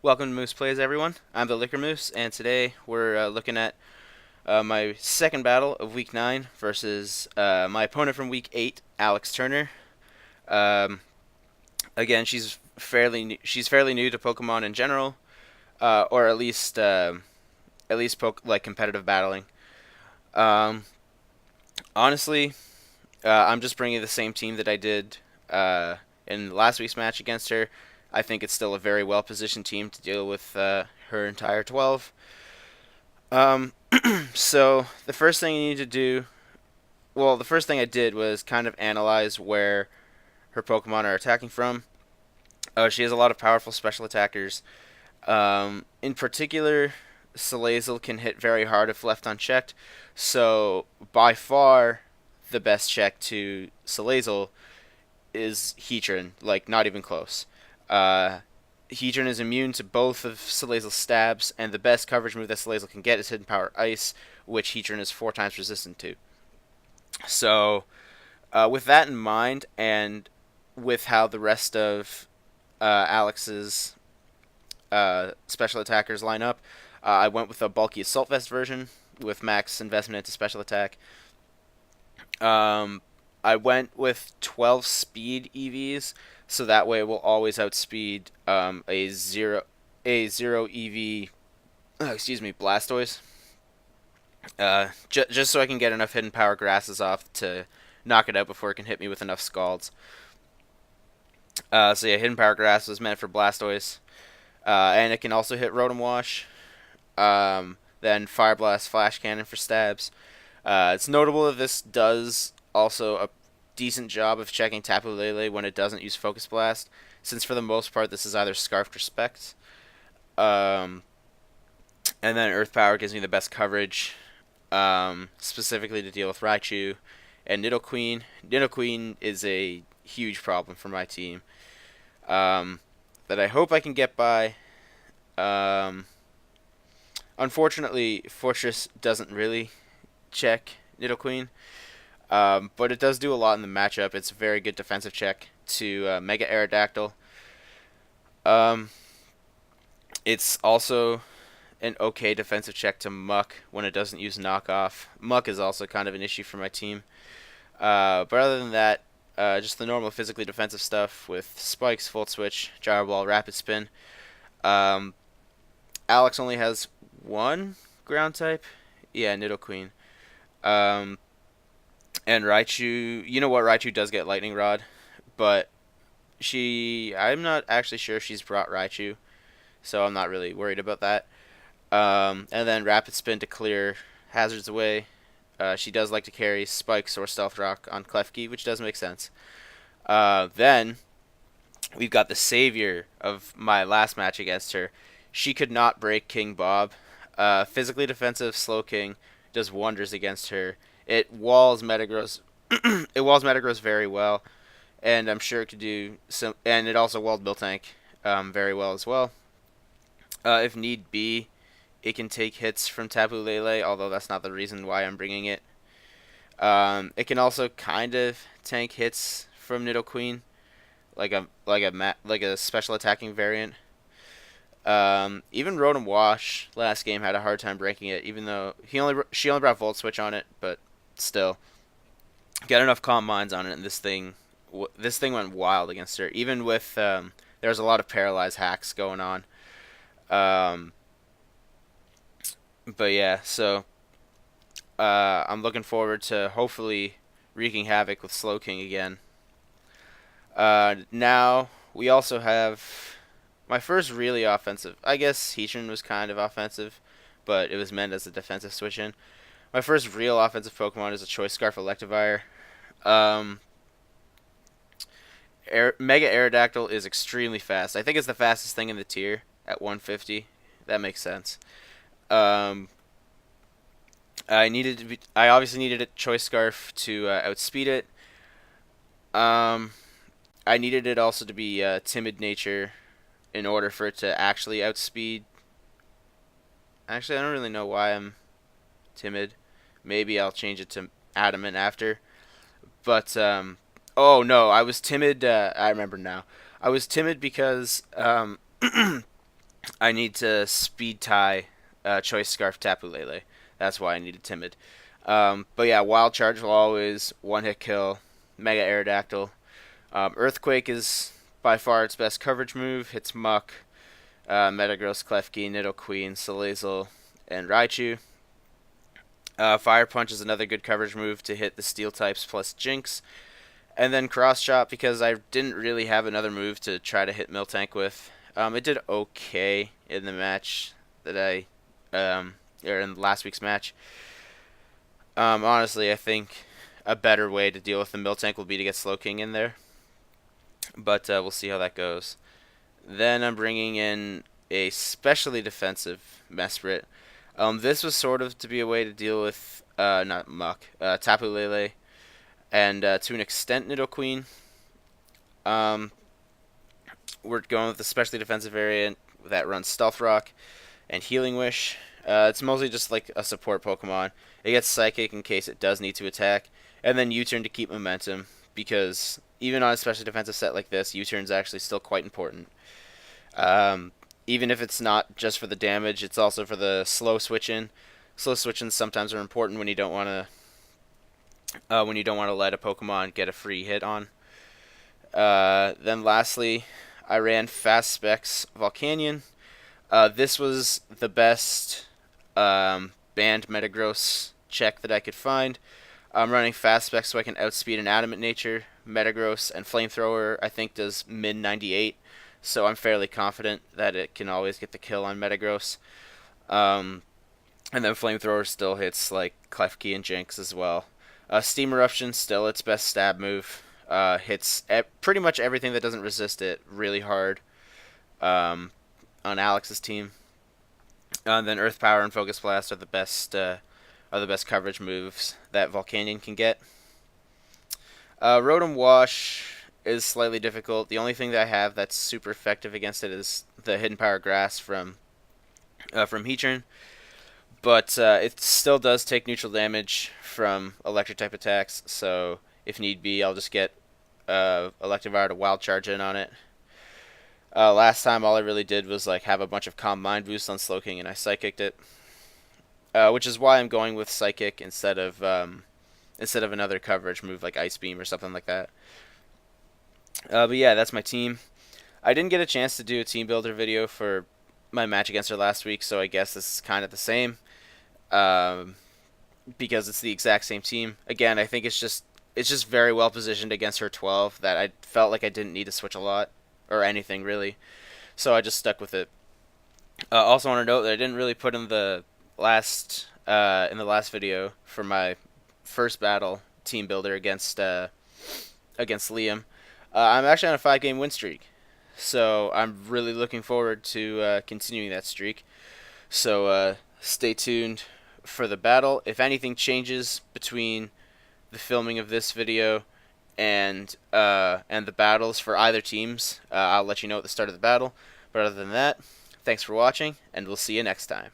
Welcome to Moose Plays, everyone. I'm the Liquor Moose, and today we're looking at my second battle of Week 9 versus my opponent from Week 8, Alex Turner. Um, Again, she's fairly new to Pokemon in general, or at least like competitive battling. Um, Honestly, I'm just bringing the same team that I did in last week's match against her. I think it's still a very well positioned team to deal with her entire 12. Um, so the first thing you need to do, well, the first thing I did was kind of analyze where her Pokemon are attacking from. She has a lot of powerful special attackers. In particular, Salazzle can hit very hard if left unchecked. So by far, the best check to Salazzle is Heatran, like not even close. Uh, Heatran is immune to both of Salazzle's stabs, and the best coverage move that Salazzle can get is Hidden Power Ice, which Heatran is 4 times resistant to. So, with that in mind, and with how the rest of Alex's special attackers line up, I went with a bulky Assault Vest version with max investment into special attack. Um, I went with 12 speed EVs, so that way we'll always outspeed a zero EV. Excuse me, Blastoise. Just so I can get enough hidden power grasses off to knock it out before it can hit me with enough scalds. So yeah, hidden power grass was meant for Blastoise, and it can also hit Rotom Wash. Then Fire Blast, Flash Cannon for stabs. It's notable that this does also a decent job of checking Tapu Lele when it doesn't use Focus Blast, since for the most part this is either Scarfed or Specs. Um, and then Earth Power gives me the best coverage, specifically to deal with Raichu and Nidoqueen. Nidoqueen is a huge problem for my team that I hope I can get by. Um, Unfortunately, Fortress doesn't really check Nidoqueen, but it does do a lot in the matchup. It's a very good defensive check to Mega Aerodactyl. Um, it's also an okay defensive check to Muck when it doesn't use knockoff. Muck is also kind of an issue for my team. But other than that, just the normal physically defensive stuff with Spikes, Volt Switch, Gyro Ball, Rapid Spin. Um, Alex only has one ground type. Yeah, Nidoqueen. Um, and Raichu, you know what? Raichu does get Lightning Rod, but I'm not actually sure if she's brought Raichu, so I'm not really worried about that. And then Rapid Spin to clear hazards away. She does like to carry Spikes or Stealth Rock on Klefki, which does make sense. Then we've got the savior of my last match against her. She could not break King Bob. Physically defensive Slowking does wonders against her. It walls Metagross. It walls Metagross very well, and I'm sure it could do some. And it also walled Miltank very well as well. If need be, it can take hits from Tapu Lele, although that's not the reason why I'm bringing it. It can also kind of tank hits from Nidoqueen, like a special attacking variant. Even Rotom Wash last game had a hard time breaking it, even though she only brought Volt Switch on it, but still, get enough Calm Minds on it, and this thing went wild against her. Even with there was a lot of paralyzed hacks going on. Um, but yeah, so I'm looking forward to hopefully wreaking havoc with Slowking again. Now we also have my first really offensive. I guess Heatran was kind of offensive, but it was meant as a defensive switch in. My first real offensive Pokemon is a Choice Scarf Electivire. Um, Mega Aerodactyl is extremely fast. I think it's the fastest thing in the tier at 150. That makes sense. Um, I obviously needed a Choice Scarf to outspeed it. Um, I needed it also to be timid nature in order for it to actually outspeed. Actually, I don't really know why I'm timid. Maybe I'll change it to adamant after. But oh no, I was timid. I remember now. I was timid because I need to speed tie Choice Scarf Tapu Lele. That's why I needed Timid. But yeah, Wild Charge will always one hit kill. Mega Aerodactyl. Earthquake is by far its best coverage move. Hits Muck, Metagross, Klefki, Nidoqueen, Salazzle, and Raichu. Fire Punch is another good coverage move to hit the Steel types plus Jinx. And then Cross Chop because I didn't really have another move to try to hit Miltank with. It did okay in the match that or in last week's match. Honestly, I think a better way to deal with the Miltank will be to get Slowking in there. But we'll see how that goes. Then I'm bringing in a specially defensive Mesprit. This was sort of to be a way to deal with, not Muck, Tapu Lele, and to an extent Nidoqueen. We're going with the specially defensive variant that runs Stealth Rock and Healing Wish. It's mostly just like a support Pokemon. It gets Psychic in case it does need to attack, and then U-turn to keep momentum, because even on a specially defensive set like this, U-turn is actually still quite important. Even if it's not just for the damage, it's also for the slow switch-in. Slow switch-ins sometimes are important when you don't want to let a Pokemon get a free hit on. Then lastly, I ran Fast Specs Volcanion. This was the best banned Metagross check that I could find. I'm running Fast Specs so I can outspeed an Adamant Nature. Metagross and Flamethrower I think does mid 98, so I'm fairly confident that it can always get the kill on Metagross. And then Flamethrower still hits like Klefki and Jinx as well. Steam Eruption still its best stab move. Hits pretty much everything that doesn't resist it really hard on Alex's team. And then Earth Power and Focus Blast are the best coverage moves that Volcanion can get. Rotom Wash is slightly difficult. The only thing that I have that's super effective against it is the Hidden Power Grass from Heatran. But it still does take neutral damage from electric type attacks, so if need be, I'll just get Electivire to Wild Charge in on it. Last time, all I really did was like have a bunch of Calm Mind boosts on Slowking, and I Psychicked it, which is why I'm going with Psychic instead of another coverage move like Ice Beam or something like that. But yeah, that's my team. I didn't get a chance to do a team builder video for my match against her last week, so I guess this is kind of the same. Because it's the exact same team. Again, I think it's just very well positioned against her 12 that I felt like I didn't need to switch a lot or anything really, so I just stuck with it. Also, want to note that I didn't really put in the last video for my first battle team builder against Liam. I'm actually on a 5-game win streak, so I'm really looking forward to continuing that streak. So stay tuned for the battle. If anything changes between the filming of this video and the battles for either teams, I'll let you know at the start of the battle. But other than that, thanks for watching, and we'll see you next time.